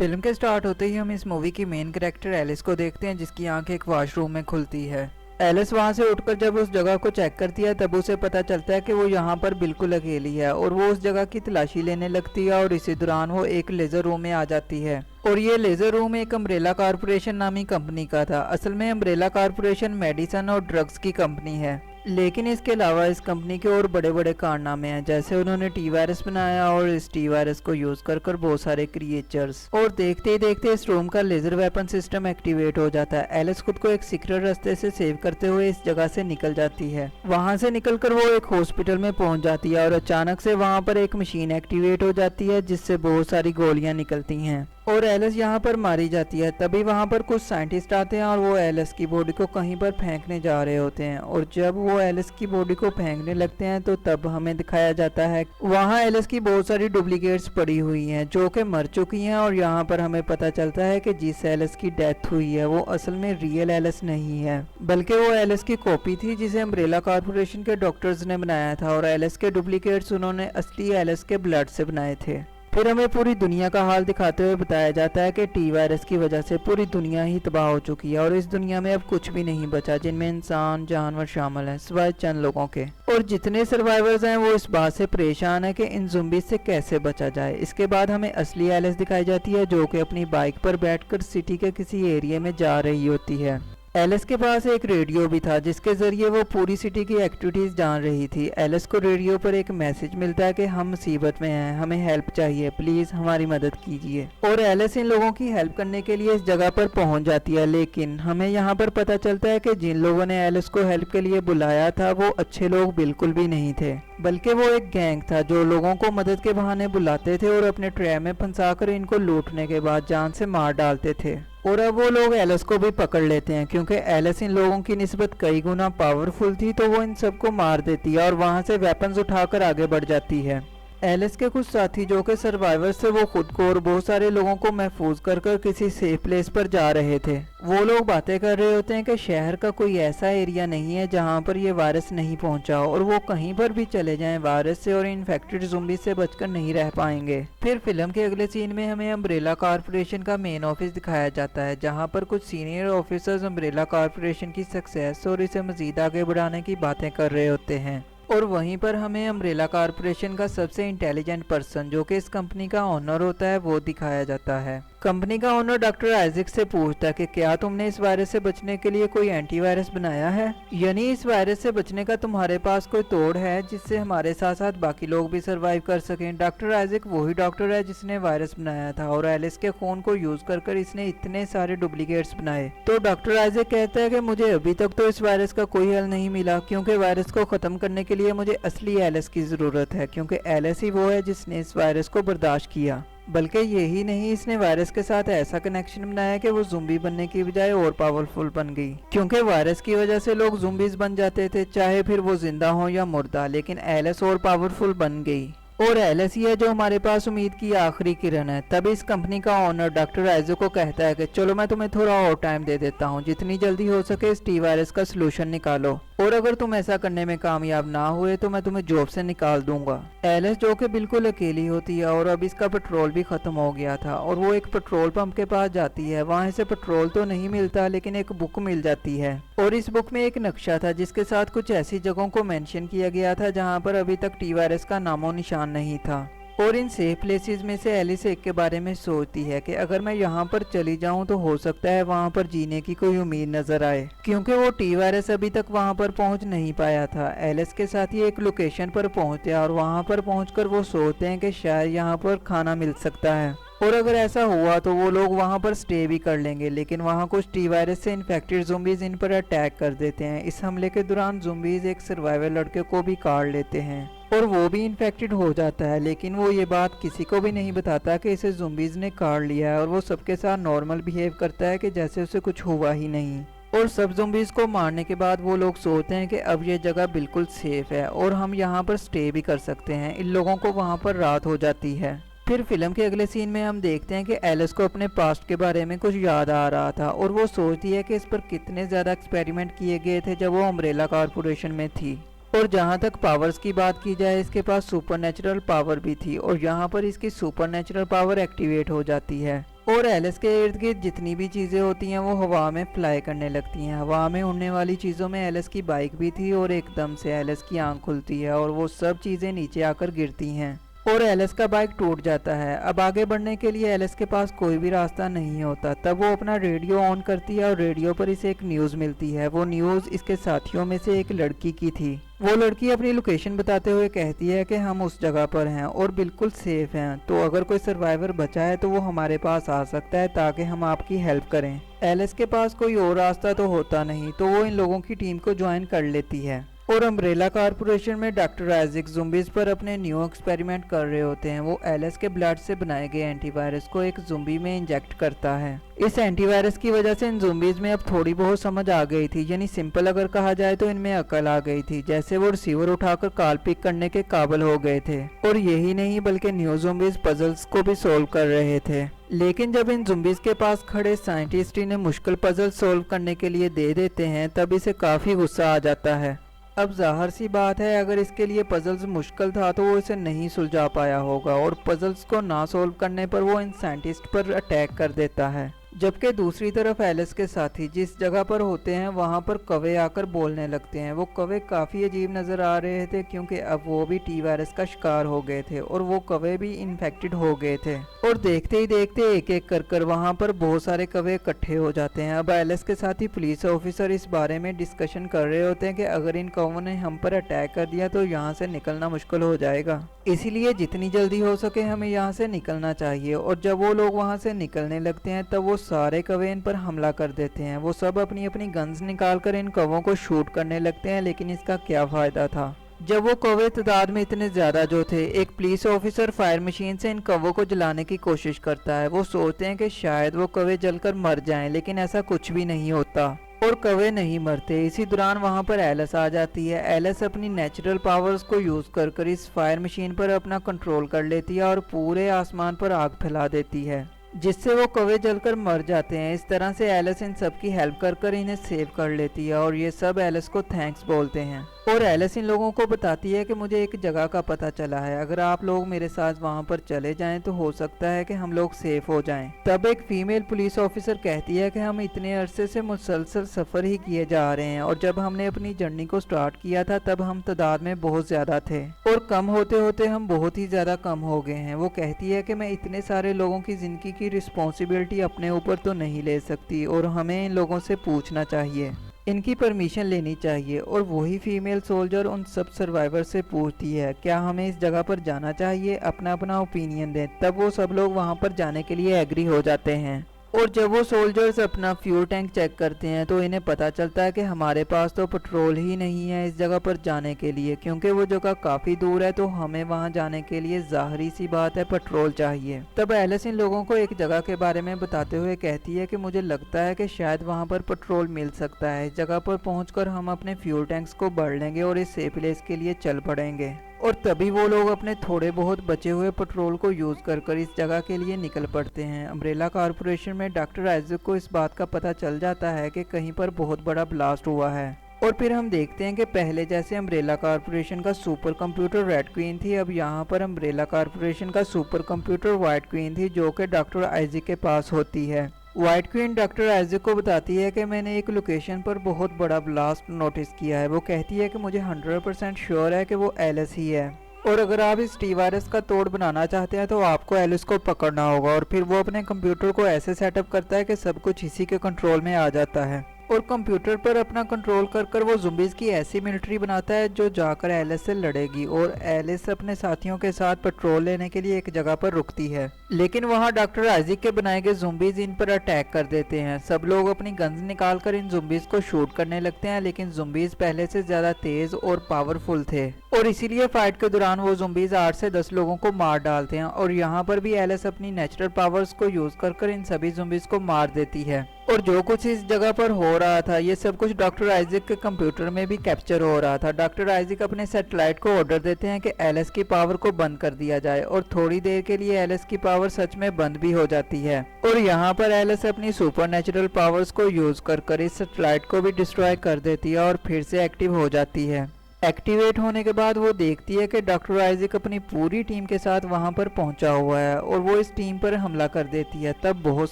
Film के start होते ही हम इस मूवी की मेन कैरेक्टर एलिस को देखते हैं, जिसकी आंख एक वॉशरूम में खुलती है। एलिस वहां से उठकर जब उस जगह को चेक करती है तब उसे पता चलता है कि वो यहाँ पर बिल्कुल अकेली है और वो उस जगह की तलाशी लेने लगती है और इसी दौरान वो एक लेज़र रूम में आ जाती है। और ये लेज़र रूम एक अम्ब्रेला कॉरपोरेशन नामी कंपनी का था। असल में अम्ब्रेला कॉरपोरेशन मेडिसिन और ड्रग्स की कंपनी है, लेकिन इसके अलावा इस कंपनी के और बड़े बड़े कारनामे हैं, जैसे उन्होंने टी वायरस बनाया और इस टी वायरस को यूज कर बहुत सारे क्रिएचर्स। और देखते ही देखते इस रूम का लेजर वेपन सिस्टम एक्टिवेट हो जाता है। एलिस खुद को एक सीक्रेट रास्ते से सेव करते हुए इस जगह से निकल जाती है। वहां से निकलकर वो एक हॉस्पिटल में पहुंच जाती है और अचानक से वहां पर एक मशीन एक्टिवेट हो जाती है जिससे बहुत सारी गोलियां निकलती हैं और एलिस यहाँ पर मारी जाती है। तभी वहाँ पर कुछ साइंटिस्ट आते हैं और वो एलिस की बॉडी को कहीं पर फेंकने जा रहे होते हैं। और जब वो एलिस की बॉडी को फेंकने लगते हैं तो तब हमें दिखाया जाता है वहाँ एलिस की बहुत सारी डुप्लीकेट्स पड़ी हुई हैं जो कि मर चुकी हैं। और यहाँ पर हमें पता चलता है कि जिस एलिस की डेथ हुई है वो असल में रियल एलिस नहीं है, बल्कि वो एलिस की कॉपी थी जिसे अम्ब्रेला कॉरपोरेशन के डॉक्टर्स ने बनाया था। और एलिस के डुप्लीकेट्स उन्होंने असली एलिस के ब्लड से बनाए थे। फिर हमें पूरी दुनिया का हाल दिखाते हुए बताया जाता है कि टी वायरस की वजह से पूरी दुनिया ही तबाह हो चुकी है और इस दुनिया में अब कुछ भी नहीं बचा, जिनमें इंसान जानवर शामिल हैं सिवाय चंद लोगों के। और जितने सर्वाइवर्स हैं वो इस बात से परेशान है कि इन ज़ुम्बीज़ से कैसे बचा जाए। इसके बाद हमें असली एलिस दिखाई जाती है जो कि अपनी बाइक पर बैठकर सिटी के किसी एरिया में जा रही होती है। एलिस के पास एक रेडियो भी था जिसके जरिए वो पूरी सिटी की एक्टिविटीज जान रही थी। एलिस को रेडियो पर एक मैसेज मिलता है कि हम मुसीबत में हैं, हमें हेल्प चाहिए, प्लीज हमारी मदद कीजिए। और एलिस इन लोगों की हेल्प करने के लिए इस जगह पर पहुंच जाती है, लेकिन हमें यहाँ पर पता चलता है कि जिन लोगों ने एलिस को हेल्प के लिए बुलाया था वो अच्छे लोग बिल्कुल भी नहीं थे, बल्कि वो एक गैंग था जो लोगों को मदद के बहाने बुलाते थे और अपने ट्रैप में फंसाकर इनको लूटने के बाद जान से मार डालते थे। और अब वो लोग एलिस को भी पकड़ लेते हैं क्योंकि एलिस इन लोगों की निस्बत कई गुना पावरफुल थी, तो वो इन सबको मार देती है और वहां से वेपन्स उठाकर आगे बढ़ जाती है। एलिस के कुछ साथी जो कि सर्वाइवर्स थे वो खुद को और बहुत सारे लोगों को महफूज कर किसी सेफ प्लेस पर जा रहे थे। वो लोग बातें कर रहे होते हैं कि शहर का कोई ऐसा एरिया नहीं है जहां पर ये वायरस नहीं पहुंचा और वो कहीं पर भी चले जाएं वायरस से और इन्फेक्टेड ज़ुम्बी से बचकर नहीं रह पाएंगे। फिर फिल्म के अगले सीन में हमें अम्ब्रेला कॉरपोरेशन का मेन ऑफिस दिखाया जाता है जहाँ पर कुछ सीनियर ऑफिसर्स अम्ब्रेला कॉरपोरेशन की सक्सेस और इसे मजीद आगे बढ़ाने की बातें कर रहे होते हैं। और वहीं पर हमें अम्ब्रेला कॉरपोरेशन का सबसे इंटेलिजेंट पर्सन जो कि इस कंपनी का ओनर होता है वो दिखाया जाता है। कंपनी का ओनर डॉक्टर आइजक से पूछता है कि क्या तुमने इस वायरस से बचने के लिए कोई एंटीवायरस बनाया है, यानी इस वायरस से बचने का तुम्हारे पास कोई तोड़ है जिससे हमारे साथ साथ बाकी लोग भी सरवाइव कर सकें। डॉक्टर आइजक वही डॉक्टर है जिसने वायरस बनाया था और एलिस के खून को यूज कर इसने इतने सारे डुप्लीकेट्स बनाए। तो डॉक्टर आइजक कहता है कि मुझे अभी तक तो इस वायरस का कोई हल नहीं मिला, क्योंकि वायरस को खत्म करने के लिए मुझे असली एलिस की जरूरत है, क्योंकि एलिस ही वो है जिसने इस वायरस को बर्दाश्त किया। बल्कि यही नहीं, इसने वायरस के साथ ऐसा कनेक्शन बनाया कि वो ज़ुम्बी बनने की बजाय और पावरफुल बन गई, क्योंकि वायरस की वजह से लोग ज़ुम्बीज बन जाते थे, चाहे फिर वो जिंदा हो या मुर्दा, लेकिन एलिस और पावरफुल बन गई। और एलिस ही है जो हमारे पास उम्मीद की आखिरी किरण है। तभी इस कंपनी का ओनर डॉक्टर आइजक को कहता है कि चलो मैं तुम्हें थोड़ा और टाइम दे देता हूँ, जितनी जल्दी हो सके इस टी वायरस का सोल्यूशन निकालो, और अगर तुम ऐसा करने में कामयाब ना हुए तो मैं तुम्हें जॉब से निकाल दूंगा। एलिस जो कि बिल्कुल अकेली होती है और अब इसका पेट्रोल भी खत्म हो गया था और वो एक पेट्रोल पंप के पास जाती है। वहां से पेट्रोल तो नहीं मिलता लेकिन एक बुक मिल जाती है और इस बुक में एक नक्शा था जिसके साथ कुछ ऐसी जगहों को मेंशन किया गया था जहां पर अभी तक टी वायरस का नामो निशान नहीं था। और इन सेफ प्लेसेस में से एलिस एक के बारे में सोचती है कि अगर मैं यहाँ पर चली जाऊँ तो हो सकता है वहाँ पर जीने की कोई उम्मीद नजर आए, क्योंकि वो टी वायरस अभी तक वहाँ पर पहुँच नहीं पाया था। एलिस के साथ ही एक लोकेशन पर पहुँचते हैं और वहाँ पर पहुँचकर वो सोचते हैं कि शायद यहाँ पर खाना मिल सकता है, और अगर ऐसा हुआ तो वो लोग वहाँ पर स्टे भी कर लेंगे। लेकिन वहाँ कुछ टी वायरस से इन्फेक्टेड ज़ुम्बीज इन पर अटैक कर देते हैं। इस हमले के दौरान ज़ुम्बीज एक सर्वाइवर लड़के को भी काट लेते हैं और वो भी इन्फेक्टेड हो जाता है, लेकिन वो ये बात किसी को भी नहीं बताता कि इसे ज़ुम्बीज ने काट लिया है और वो सबके साथ नॉर्मल बिहेव करता है कि जैसे उसे कुछ हुआ ही नहीं। और सब ज़ुम्बीज को मारने के बाद वो लोग सोचते हैं कि अब ये जगह बिल्कुल सेफ है और हम यहाँ पर स्टे भी कर सकते हैं। इन लोगों को वहाँ पर रात हो जाती है। फिर फिल्म के अगले सीन में हम देखते हैं कि एलिस को अपने पास्ट के बारे में कुछ याद आ रहा था और वो सोचती है कि इस पर कितने ज़्यादा एक्सपेरिमेंट किए गए थे जब वो अम्ब्रेला कॉरपोरेशन में थी। और जहाँ तक पावर्स की बात की जाए, इसके पास सुपरनेचुरल पावर भी थी और यहाँ पर इसकी सुपरनेचुरल पावर एक्टिवेट हो जाती है और एलिस के इर्द गिर्द जितनी भी चीज़ें होती हैं वो हवा में फ्लाई करने लगती हैं। हवा में उड़ने वाली चीज़ों में एलिस की बाइक भी थी और एकदम से एलिस की आंख खुलती है और वो सब चीज़ें नीचे आकर गिरती हैं और एलिस का बाइक टूट जाता है। अब आगे बढ़ने के लिए एलिस के पास कोई भी रास्ता नहीं होता। तब वो अपना रेडियो ऑन करती है और रेडियो पर इसे एक न्यूज़ मिलती है। वो न्यूज़ इसके साथियों में से एक लड़की की थी। वो लड़की अपनी लोकेशन बताते हुए कहती है कि हम उस जगह पर हैं और बिल्कुल सेफ हैं, तो अगर कोई सर्वाइवर बचा है तो वो हमारे पास आ सकता है ताकि हम आपकी हेल्प करें। एलिस के पास कोई और रास्ता तो होता नहीं, तो वो इन लोगों की टीम को ज्वाइन कर लेती है। और अम्ब्रेला कॉर्पोरेशन में डॉक्टर आइजक ज़ुम्बीज़ पर अपने न्यू एक्सपेरिमेंट कर रहे होते हैं। वो एलिस के ब्लड से बनाए गए एंटीवायरस को एक ज़ुम्बी में इंजेक्ट करता है। इस एंटीवायरस की वजह से इन ज़ुम्बीज़ में अब थोड़ी बहुत समझ आ गई थी, यानी सिंपल अगर कहा जाए तो इनमें अकल आ गई थी। जैसे वो रिसीवर उठाकर कॉल पिक करने के काबिल हो गए थे और यही नहीं बल्कि न्यू ज़ुम्बीज़ पजल्स को भी सोल्व कर रहे थे। लेकिन जब इन ज़ुम्बीज़ के पास खड़े साइंटिस्ट इन्हें मुश्किल पजल सोल्व करने के लिए दे देते हैं तब इसे काफ़ी गुस्सा आ जाता है। अब जाहिर सी बात है अगर इसके लिए पजल्स मुश्किल था तो वो इसे नहीं सुलझा पाया होगा और पजल्स को ना सोल्व करने पर वो इन साइंटिस्ट पर अटैक कर देता है। जबकि दूसरी तरफ एलिस के साथी जिस जगह पर होते हैं वहाँ पर कौवे आकर बोलने लगते हैं। वो कौवे काफ़ी अजीब नज़र आ रहे थे क्योंकि अब वो भी टी वायरस का शिकार हो गए थे और वो कौवे भी इन्फेक्टेड हो गए थे। और देखते ही देखते एक एक कर वहाँ पर बहुत सारे कौवे इकट्ठे हो जाते हैं। अब एलिस के साथी पुलिस ऑफिसर इस बारे में डिस्कशन कर रहे होते हैं कि अगर इन कौवों ने हम पर अटैक कर दिया तो यहाँ से निकलना मुश्किल हो जाएगा, इसीलिए जितनी जल्दी हो सके हमें यहाँ से निकलना चाहिए। और जब वो लोग वहाँ से निकलने लगते हैं तब वो सारे कौवे इन पर हमला कर देते हैं। वो सब अपनी अपनी गन्स निकालकर इन कौवों को शूट करने लगते हैं, लेकिन इसका क्या फ़ायदा था जब वो कौवे तादाद में इतने ज़्यादा जो थे। एक पुलिस ऑफिसर फायर मशीन से इन कौवों को जलाने की कोशिश करता है। वो सोचते हैं कि शायद वो कौवे जलकर मर जाएं, लेकिन ऐसा कुछ भी नहीं होता और कौवे नहीं मरते। इसी दौरान वहाँ पर एलिस आ जाती है। एलिस अपनी नेचुरल पावर्स को यूज़ कर इस फायर मशीन पर अपना कंट्रोल कर लेती है और पूरे आसमान पर आग फैला देती है, जिससे वो कौवे जलकर मर जाते हैं। इस तरह से एलिस इन सब की हेल्प कर इन्हें सेव कर लेती है और ये सब एलिस को थैंक्स बोलते हैं। और एलिस इन लोगों को बताती है कि मुझे एक जगह का पता चला है, अगर आप लोग मेरे साथ वहां पर चले जाएं तो हो सकता है कि हम लोग सेफ हो जाएं। तब एक फीमेल पुलिस ऑफिसर कहती है कि हम इतने अरसे से मुसलसल सफ़र ही किए जा रहे हैं और जब हमने अपनी जर्नी को स्टार्ट किया था तब हम तादाद में बहुत ज़्यादा थे और कम होते होते हम बहुत ही ज़्यादा कम हो गए हैं। वो कहती है कि मैं इतने सारे लोगों की ज़िंदगी की रिस्पॉन्सिबिलिटी अपने ऊपर तो नहीं ले सकती और हमें इन लोगों से पूछना चाहिए, इनकी परमिशन लेनी चाहिए। और वही फीमेल सोल्जर उन सब सर्वाइवर से पूछती है क्या हमें इस जगह पर जाना चाहिए, अपना अपना ओपिनियन दें। तब वो सब लोग वहाँ पर जाने के लिए एग्री हो जाते हैं। और जब वो सोल्जर्स अपना फ्यूल टैंक चेक करते हैं तो इन्हें पता चलता है कि हमारे पास तो पेट्रोल ही नहीं है इस जगह पर जाने के लिए, क्योंकि वो जगह काफ़ी दूर है, तो हमें वहाँ जाने के लिए ज़ाहरी सी बात है पेट्रोल चाहिए। तब एलिस इन लोगों को एक जगह के बारे में बताते हुए कहती है कि मुझे लगता है कि शायद वहाँ पर पेट्रोल मिल सकता है। इस जगह पर पहुँच हम अपने फ्यूल टैंक्स को भर लेंगे और इस सेफ प्लेस के लिए चल पड़ेंगे। और तभी वो लोग अपने थोड़े बहुत बचे हुए पेट्रोल को यूज़ कर इस जगह के लिए निकल पड़ते हैं। अम्ब्रेला कॉर्पोरेशन में डॉक्टर आइजक को इस बात का पता चल जाता है कि कहीं पर बहुत बड़ा ब्लास्ट हुआ है। और फिर हम देखते हैं कि पहले जैसे अम्ब्रेला कॉर्पोरेशन का सुपर कंप्यूटर रेड क्वीन थी, अब यहाँ पर अम्ब्रेला कॉर्पोरेशन का सुपर कंप्यूटर वाइट क्वीन थी, जो कि डॉक्टर आइजक के पास होती है। वाइट क्वीन डॉक्टर आइजक को बताती है कि मैंने एक लोकेशन पर बहुत बड़ा ब्लास्ट नोटिस किया है। वो कहती है कि मुझे 100% श्योर है कि वो एलिस ही है और अगर आप इस टी वायरस का तोड़ बनाना चाहते हैं तो आपको एलिस को पकड़ना होगा। और फिर वो अपने कंप्यूटर को ऐसे सेटअप करता है कि सब कुछ इसी के कंट्रोल में आ जाता है और कंप्यूटर पर अपना कंट्रोल कर वो ज़ुम्बीज़ की ऐसी मिलिट्री बनाता है जो जाकर एलिस से लड़ेगी। और एलिस अपने साथियों के साथ पेट्रोल लेने के लिए एक जगह पर रुकती है, लेकिन वहाँ डॉक्टर आइजक के बनाए गए ज़ुम्बीज़ इन पर अटैक कर देते हैं। सब लोग अपनी गन्स निकालकर इन ज़ुम्बीज़ को शूट करने लगते हैं, लेकिन ज़ुम्बीज़ पहले से ज़्यादा तेज़ और पावरफुल थे और इसीलिए फाइट के दौरान वो ज़ुम्बीज़ 8 से 10 लोगों को मार डालते हैं। और यहाँ पर भी एलिस अपनी नेचुरल पावर्स को यूज़ कर इन सभी ज़ुम्बीज़ को मार देती है। और जो कुछ इस जगह पर हो रहा था ये सब कुछ डॉक्टर आइजक के कंप्यूटर में भी कैप्चर हो रहा था। डॉक्टर आइजक अपने सैटेलाइट को ऑर्डर देते हैं कि एलिस की पावर को बंद कर दिया जाए और थोड़ी देर के लिए एलिस की पावर सच में बंद भी हो जाती है। और यहाँ पर एलिस अपनी सुपर नेचुरल पावर्स को यूज कर इस सैटेलाइट को भी डिस्ट्रॉय कर देती है और फिर से एक्टिव हो जाती है। एक्टिवेट होने के बाद वो देखती है कि डॉक्टर आइजक अपनी पूरी टीम के साथ वहां पर पहुंचा हुआ है और वो इस टीम पर हमला कर देती है। तब बहुत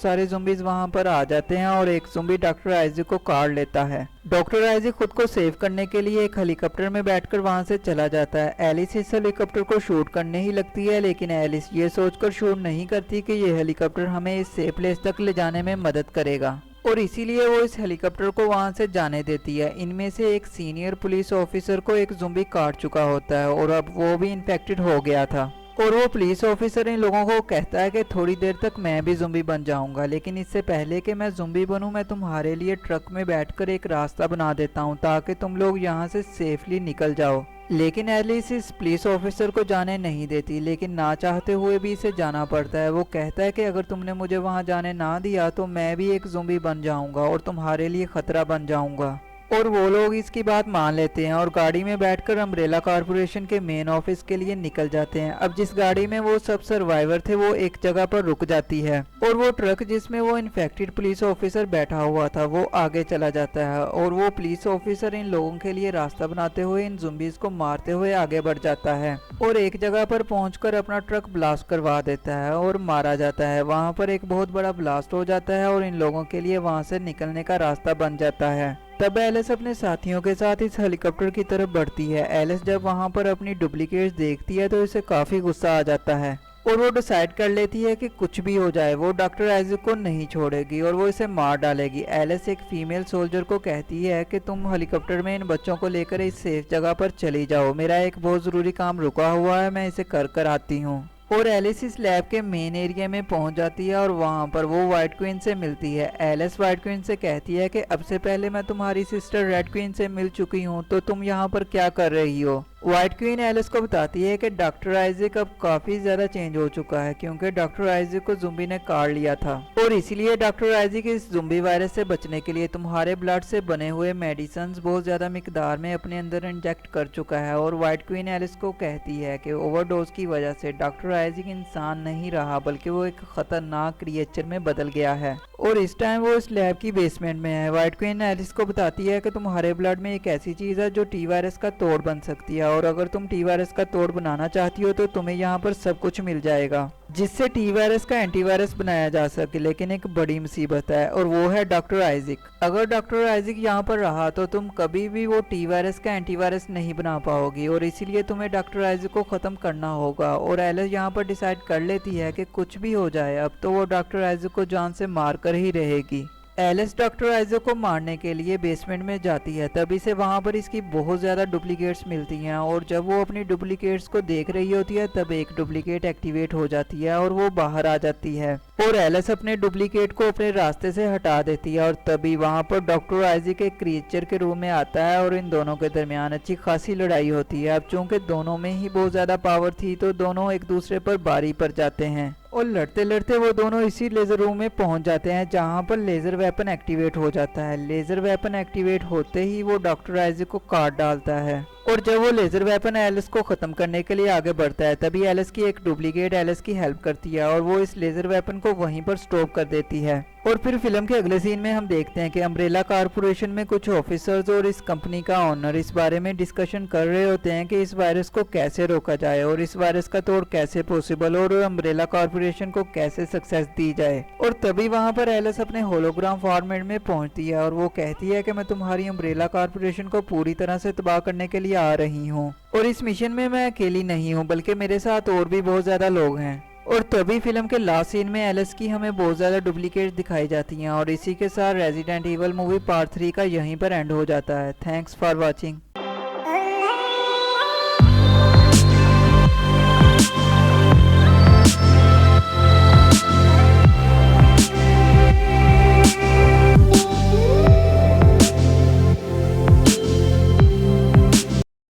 सारे ज़ुम्बीज़ वहां पर आ जाते हैं और एक ज़ुम्बी डॉक्टर आइजक को काट लेता है। डॉक्टर आइजक खुद को सेव करने के लिए एक हेलीकॉप्टर में बैठकर वहां से चला जाता है। एलिस इस हेलीकॉप्टर को शूट करने ही लगती है, लेकिन एलिस ये सोचकर शूट नहीं करती कि ये हेलीकॉप्टर हमें इस सेफ प्लेस तक ले जाने में मदद करेगा और इसीलिए वो इस हेलीकॉप्टर को वहां से जाने देती है। इनमें से एक सीनियर पुलिस ऑफिसर को एक ज़ुम्बी काट चुका होता है और अब वो भी इन्फेक्टेड हो गया था और वो पुलिस ऑफिसर इन लोगों को कहता है कि थोड़ी देर तक मैं भी ज़ुम्बी बन जाऊंगा, लेकिन इससे पहले कि मैं ज़ुम्बी बनूं मैं तुम्हारे लिए ट्रक में बैठकर एक रास्ता बना देता हूं ताकि तुम लोग यहां से सेफली निकल जाओ। लेकिन एलिस इस पुलिस ऑफिसर को जाने नहीं देती, लेकिन ना चाहते हुए भी इसे जाना पड़ता है। वो कहता है कि अगर तुमने मुझे वहां जाने ना दिया तो मैं भी एक ज़ुम्बी बन जाऊंगा और तुम्हारे लिए खतरा बन जाऊंगा। और वो लोग इसकी बात मान लेते हैं और गाड़ी में बैठकर अम्ब्रेला कॉरपोरेशन के मेन ऑफिस के लिए निकल जाते हैं। अब जिस गाड़ी में वो सब सर्वाइवर थे वो एक जगह पर रुक जाती है और वो ट्रक जिसमें वो इन्फेक्टेड पुलिस ऑफिसर बैठा हुआ था वो आगे चला जाता है और वो पुलिस ऑफिसर इन लोगों के लिए रास्ता बनाते हुए इन ज़ुम्बीज़ को मारते हुए आगे बढ़ जाता है और एक जगह पर पहुंचकर अपना ट्रक ब्लास्ट करवा देता है और मारा जाता है। वहां पर एक बहुत बड़ा ब्लास्ट हो जाता है और इन लोगों के लिए वहां से निकलने का रास्ता बन जाता है। तब एलिस अपने साथियों के साथ इस हेलीकॉप्टर की तरफ बढ़ती है। एलिस जब वहां पर अपनी डुप्लीकेट्स देखती है तो इसे काफी गुस्सा आ जाता है और वो डिसाइड कर लेती है कि कुछ भी हो जाए वो डॉक्टर आइजक को नहीं छोड़ेगी और वो इसे मार डालेगी। एलिस एक फीमेल सोल्जर को कहती है कि तुम हेलीकॉप्टर में इन बच्चों को लेकर इस सेफ जगह पर चली जाओ, मेरा एक बहुत ज़रूरी काम रुका हुआ है, मैं इसे कर आती हूँ। और एलिस इस लैब के मेन एरिया में पहुंच जाती है और वहां पर वो व्हाइट क्वीन से मिलती है। एलिस व्हाइट क्वीन से कहती है कि अब से पहले मैं तुम्हारी सिस्टर रेड क्वीन से मिल चुकी हूं, तो तुम यहां पर क्या कर रही हो। व्हाइट क्वीन एलिस को बताती है कि डॉक्टर आइजक अब काफी ज्यादा चेंज हो चुका है क्योंकि डॉक्टर आइजक को ज़ुम्बी ने काट लिया था और इसीलिए डॉक्टर आइजक इस ज़ुम्बी वायरस से बचने के लिए तुम्हारे ब्लड से बने हुए मेडिसिन बहुत ज्यादा मिकदार में अपने अंदर इंजेक्ट कर चुका है। और व्हाइट क्वीन एलिस को कहती है कि ओवरडोज की वजह से डॉक्टर आइजक इंसान नहीं रहा बल्कि वो एक खतरनाक क्रिएचर में बदल गया है और इस टाइम वो इस लैब की बेसमेंट में है। व्हाइट क्वीन एलिस को बताती है कि तुम्हारे ब्लड में एक ऐसी चीज है जो टी वायरस का तोड़ बन सकती है और अगर तुम टी वायरस का तोड़ बनाना चाहती हो तो तुम्हें यहाँ पर सब कुछ मिल जाएगा जिससे टी वायरस का एंटीवायरस बनाया जा सके। लेकिन एक बड़ी मुसीबत है और वो है डॉक्टर आइजक। अगर डॉक्टर आइजक यहाँ पर रहा तो तुम कभी भी वो टी वायरस का एंटीवायरस नहीं बना पाओगी और इसीलिए तुम्हें डॉक्टर आइजक को खत्म करना होगा। और एलिस यहाँ पर डिसाइड कर लेती है कि कुछ भी हो जाए अब तो वो डॉक्टर आइजक को जान से मार कर ही रहेगी। एलिस डॉक्टर आइजक को मारने के लिए बेसमेंट में जाती है, तभी से वहां पर इसकी बहुत ज्यादा डुप्लीकेट्स मिलती हैं और जब वो अपनी डुप्लीकेट्स को देख रही होती है तब एक डुप्लीकेट एक्टिवेट हो जाती है और वो बाहर आ जाती है और एलिस अपने डुप्लीकेट को अपने रास्ते से हटा देती है और तभी वहां पर डॉक्टर आइजक एक क्रिएचर के रूप में आता है और इन दोनों के दरमियान अच्छी खासी लड़ाई होती है। अब चूंकि दोनों में ही बहुत ज्यादा पावर थी तो दोनों एक दूसरे पर भारी पड़ जाते हैं और लड़ते लड़ते वो दोनों इसी लेजर रूम में पहुंच जाते हैं जहां पर लेजर वेपन एक्टिवेट हो जाता है। लेजर वेपन एक्टिवेट होते ही वो डॉक्टर आइजक को काट डालता है और जब वो लेजर वेपन एलिस को खत्म करने के लिए आगे बढ़ता है तभी एलिस की एक डुप्लीकेट एलिस की हेल्प करती है और वो इस लेजर वेपन को वहीं पर स्टॉप कर देती है। और फिर फिल्म के अगले सीन में हम देखते हैं कि अम्ब्रेला कॉरपोरेशन में कुछ ऑफिसर्स और इस कंपनी का ओनर इस बारे में डिस्कशन कर रहे होते हैं कि इस वायरस को कैसे रोका जाए और इस वायरस का तोड़ कैसे पॉसिबल और अम्ब्रेला कॉरपोरेशन को कैसे सक्सेस दी जाए। और तभी वहां पर एलिस अपने होलोग्राम फॉर्मेट में पहुंचती है और वो कहती है कि मैं तुम्हारी अम्ब्रेला कॉरपोरेशन को पूरी तरह से तबाह करने के लिए आ रही हूँ और इस मिशन में मैं अकेली नहीं हूँ बल्कि मेरे साथ और भी बहुत ज्यादा लोग हैं। और तभी फिल्म के लास्ट सीन में एलिस की हमें बहुत ज्यादा डुप्लीकेट दिखाई जाती हैं और इसी के साथ रेजिडेंट इवल मूवी पार्ट 3 का यहीं पर एंड हो जाता है। Thanks for watching.